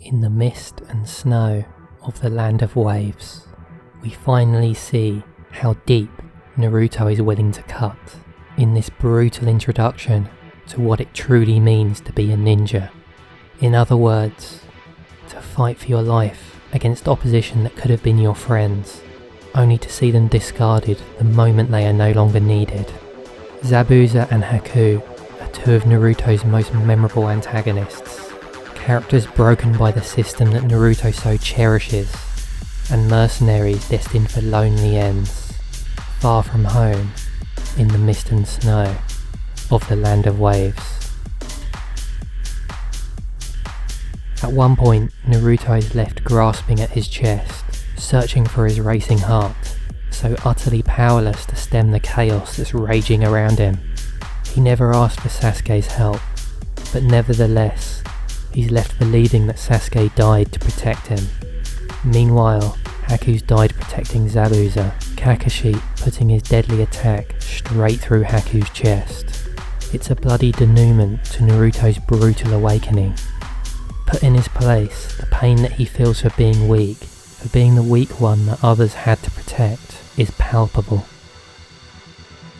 In the mist and snow of the land of waves, we finally see how deep Naruto is willing to cut in this brutal introduction to what it truly means to be a ninja. In other words, to fight for your life against opposition that could have been your friends, only to see them discarded the moment they are no longer needed. Zabuza and Haku are two of Naruto's most memorable antagonists, characters broken by the system that Naruto so cherishes, and mercenaries destined for lonely ends, far from home, in the mist and snow of the land of waves. At one point, Naruto is left grasping at his chest, searching for his racing heart, so utterly powerless to stem the chaos that's raging around him. He never asked for Sasuke's help, but nevertheless, he's left believing that Sasuke died to protect him. Meanwhile, Haku's died protecting Zabuza, Kakashi putting his deadly attack straight through Haku's chest. It's a bloody denouement to Naruto's brutal awakening. Put in his place, the pain that he feels for being weak, for being the weak one that others had to protect, is palpable.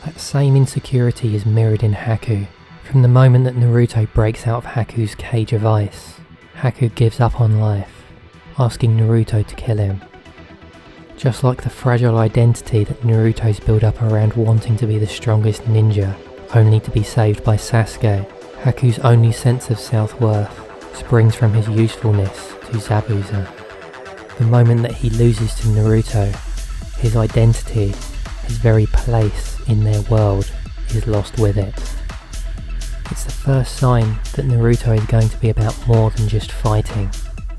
That same insecurity is mirrored in Haku. From the moment that Naruto breaks out of Haku's cage of ice, Haku gives up on life, asking Naruto to kill him. Just like the fragile identity that Naruto's built up around wanting to be the strongest ninja, only to be saved by Sasuke, Haku's only sense of self-worth springs from his usefulness to Zabuza. The moment that he loses to Naruto, his identity, his very place in their world, is lost with it. It's the first sign that Naruto is going to be about more than just fighting.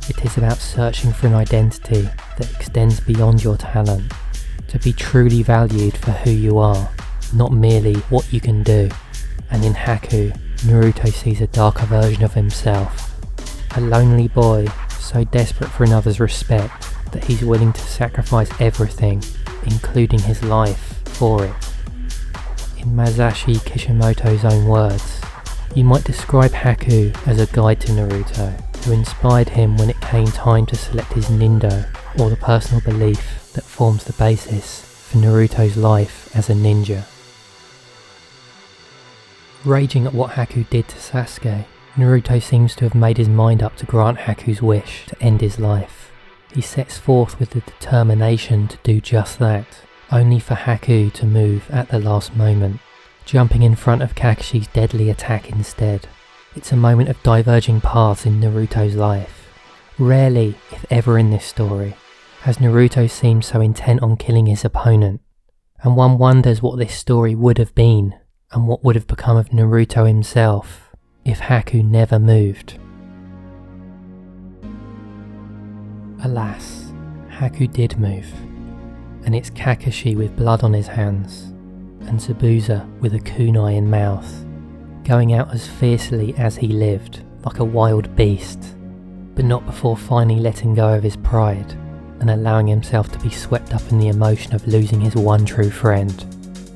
It is about searching for an identity that extends beyond your talent, to be truly valued for who you are, not merely what you can do. And in Haku, Naruto sees a darker version of himself. A lonely boy, so desperate for another's respect that he's willing to sacrifice everything, including his life, for it. In Masashi Kishimoto's own words, you might describe Haku as a guide to Naruto, who inspired him when it came time to select his nindo, or the personal belief that forms the basis for Naruto's life as a ninja. Raging at what Haku did to Sasuke, Naruto seems to have made his mind up to grant Haku's wish to end his life. He sets forth with the determination to do just that, only for Haku to move at the last moment, jumping in front of Kakashi's deadly attack instead. It's a moment of diverging paths in Naruto's life. Rarely, if ever in this story, has Naruto seemed so intent on killing his opponent, and one wonders what this story would have been, and what would have become of Naruto himself, if Haku never moved. Alas, Haku did move, and it's Kakashi with blood on his hands, and Zabuza with a kunai in mouth, going out as fiercely as he lived, like a wild beast, but not before finally letting go of his pride, and allowing himself to be swept up in the emotion of losing his one true friend.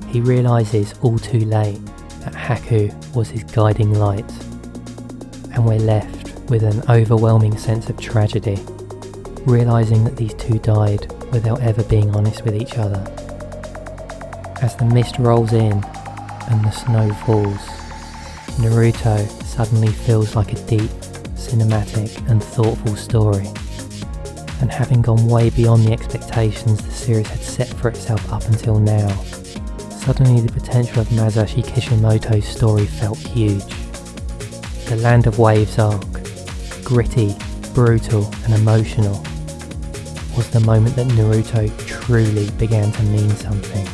He realises all too late that Haku was his guiding light, and we're left with an overwhelming sense of tragedy, realising that these two died without ever being honest with each other. As the mist rolls in and the snow falls, Naruto suddenly feels like a deep, cinematic and thoughtful story, and having gone way beyond the expectations the series had set for itself up until now, suddenly the potential of Masashi Kishimoto's story felt huge. The Land of Waves arc, gritty, brutal and emotional, was the moment that Naruto truly began to mean something.